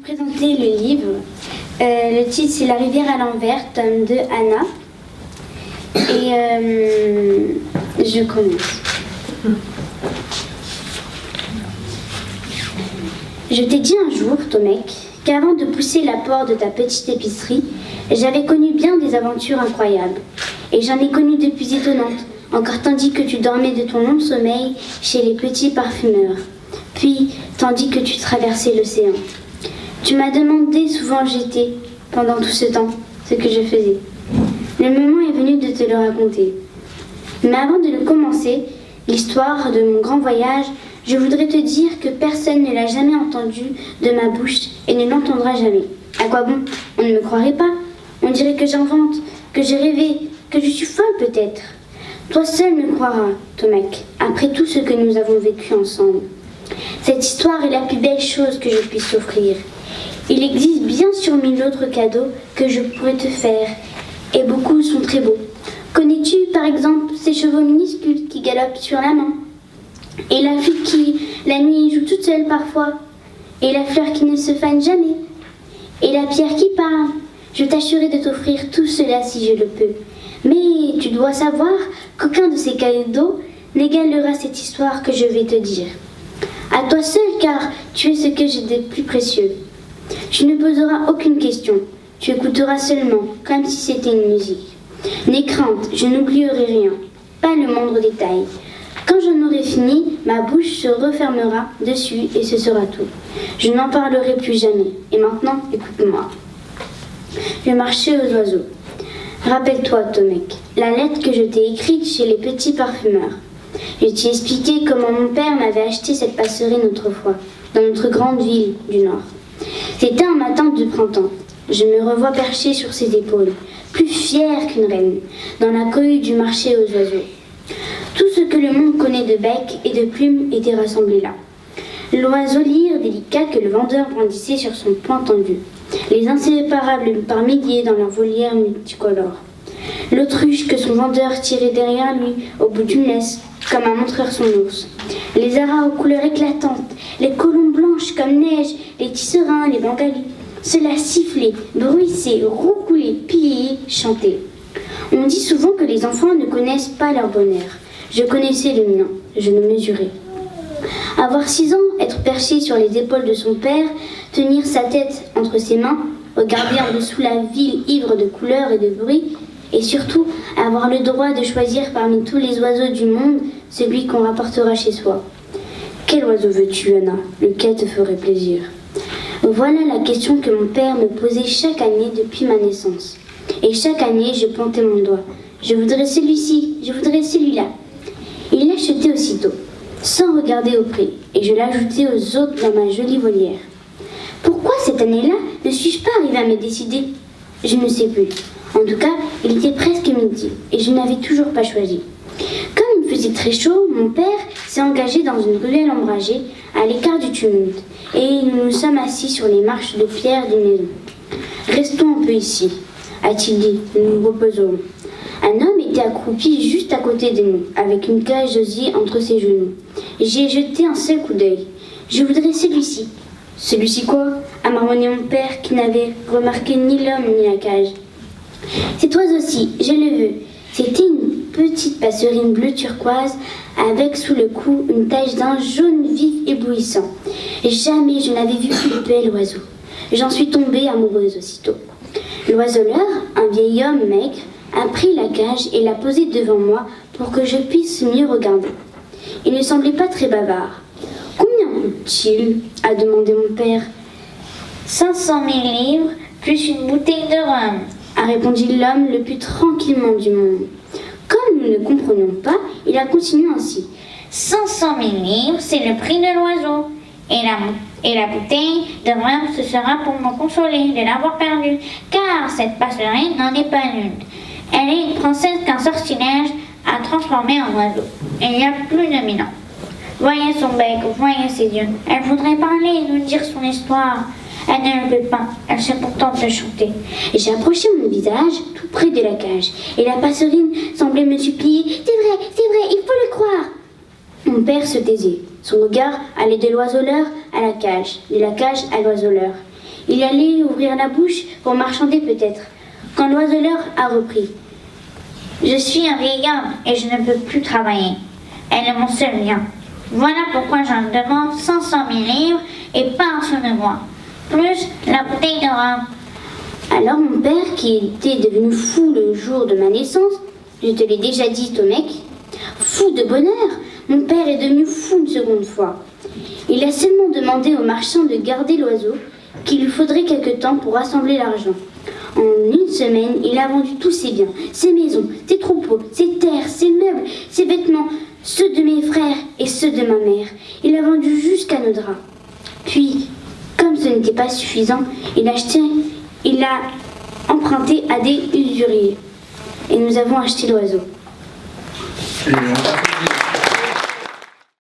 vous présenter le livre. Le titre c'est La rivière à l'envers, tome 2, Anna. Et je commence. Je t'ai dit un jour, Tomek, qu'avant de pousser la porte de ta petite épicerie, j'avais connu bien des aventures incroyables. Et j'en ai connu de plus étonnantes, encore tandis que tu dormais de ton long sommeil chez les petits parfumeurs. Puis, tandis que tu traversais l'océan. Tu m'as demandé souvent j'étais, pendant tout ce temps, ce que je faisais. Le moment est venu de te le raconter. Mais avant de le commencer, l'histoire de mon grand voyage, je voudrais te dire que personne ne l'a jamais entendu de ma bouche et ne l'entendra jamais. À quoi bon? On ne me croirait pas. On dirait que j'invente, que j'ai rêvé, que je suis folle peut-être. Toi seul me croiras, Tomek, après tout ce que nous avons vécu ensemble. Cette histoire est la plus belle chose que je puisse t'offrir. Il existe bien sûr 1000 autres cadeaux que je pourrais te faire, et beaucoup sont très beaux. Connais-tu par exemple ces chevaux minuscules qui galopent sur la main? Et la fille qui, la nuit, joue toute seule parfois? Et la fleur qui ne se fane jamais? Et la pierre qui parle? Je tâcherai de t'offrir tout cela si je le peux. Mais tu dois savoir qu'aucun de ces cadeaux n'égalera cette histoire que je vais te dire. À toi seul, car tu es ce que j'ai de plus précieux. Tu ne poseras aucune question. Tu écouteras seulement, comme si c'était une musique. N'aie crainte, je n'oublierai rien, pas le moindre détail. Quand j'en aurai fini, ma bouche se refermera dessus et ce sera tout. Je n'en parlerai plus jamais. Et maintenant, écoute-moi. Je marchais aux oiseaux. Rappelle-toi, Tomek, la lettre que je t'ai écrite chez les petits parfumeurs. Je t'ai expliqué comment mon père m'avait acheté cette passerine autrefois, dans notre grande ville du Nord. C'était un matin de printemps. Je me revois perchée sur ses épaules, plus fière qu'une reine, dans la cohue du marché aux oiseaux. Tout ce que le monde connaît de bec et de plumes était rassemblé là. L'oiseau lyre délicat que le vendeur brandissait sur son poing tendu. Les inséparables par milliers dans leur volière multicolore. L'autruche que son vendeur tirait derrière lui au bout d'une laisse, comme un montreur son ours. Les aras aux couleurs éclatantes, les colombes blanches comme neige, les tisserands, les bengalis. Cela sifflait, bruissait, roucoulait, piait, chantait. On dit souvent que les enfants ne connaissent pas leur bonheur. Je connaissais le mien, je le mesurais. Avoir 6 ans, être perché sur les épaules de son père, tenir sa tête entre ses mains, regarder en dessous la ville ivre de couleurs et de bruit, et surtout avoir le droit de choisir parmi tous les oiseaux du monde celui qu'on rapportera chez soi. Quel oiseau veux-tu, Anna? Lequel te ferait plaisir? Voilà la question que mon père me posait chaque année depuis ma naissance. Et chaque année, je pointais mon doigt. Je voudrais celui-ci, je voudrais celui-là. Il l'achetait aussitôt, sans regarder au prix, et je l'ajoutais aux autres dans ma jolie volière. Pourquoi cette année-là ne suis-je pas arrivée à me décider? Je ne sais plus. En tout cas, il était presque midi, et je n'avais toujours pas choisi. Comme il faisait très chaud, mon père s'est engagé dans une ruelle ombragée, à l'écart du tumulte, et nous nous sommes assis sur les marches de pierre d'une maison. « Restons un peu ici », a-t-il dit, nous nous reposerons. Un homme était accroupi juste à côté de nous, avec une cage d'osier entre ses genoux. J'y ai jeté un seul coup d'œil. Je voudrais celui-ci. Celui-ci quoi? A marmonné mon père qui n'avait remarqué ni l'homme ni la cage. Cet oiseau aussi, je le veux. C'était une petite passerine bleu turquoise avec sous le cou une tache d'un jaune vif éblouissant. Jamais je n'avais vu plus bel oiseau. J'en suis tombée amoureuse aussitôt. L'oiseleur, un vieil homme maigre, a pris la cage et l'a posée devant moi pour que je puisse mieux regarder. Il ne semblait pas très bavard. « Combien coûte-t-il » a demandé mon père. 500 000 livres, plus une bouteille de rhum, a répondu l'homme le plus tranquillement du monde. Comme nous ne comprenions pas, il a continué ainsi. 500 000 livres, c'est le prix de l'oiseau. Et la bouteille de rhum, ce sera pour me consoler de l'avoir perdue, car cette passerine n'en est pas une. Elle est une princesse qu'un sortilège a transformée en oiseau, il y a plus de 1000 ans. Voyez son bec, voyez ses yeux. Elle voudrait parler et nous dire son histoire. Elle ne le peut pas, elle se contente de chanter. Et j'ai approché mon visage tout près de la cage, et la passerine semblait me supplier. C'est vrai, il faut le croire. Mon père se taisait. Son regard allait de l'oiseleur à la cage, de la cage à l'oiseleur. Il allait ouvrir la bouche pour marchander peut-être, quand l'oiseleur a repris. Je suis un vieil homme et je ne peux plus travailler. Elle est mon seul bien. Voilà pourquoi j'en demande 500 000 livres et pas un sou de moi. Plus la bouteille de rhum. Alors mon père, qui était devenu fou le jour de ma naissance, je te l'ai déjà dit, Tomek, fou de bonheur, mon père est devenu fou une seconde fois. Il a seulement demandé au marchand de garder l'oiseau, qu'il lui faudrait quelque temps pour rassembler l'argent. En une semaine, il a vendu tous ses biens, ses maisons, ses troupeaux, ses terres, ses meubles, ses vêtements, ceux de mes frères et ceux de ma mère. Il a vendu jusqu'à nos draps. Puis, comme ce n'était pas suffisant, il a emprunté à des usuriers. Et nous avons acheté l'oiseau. Et on va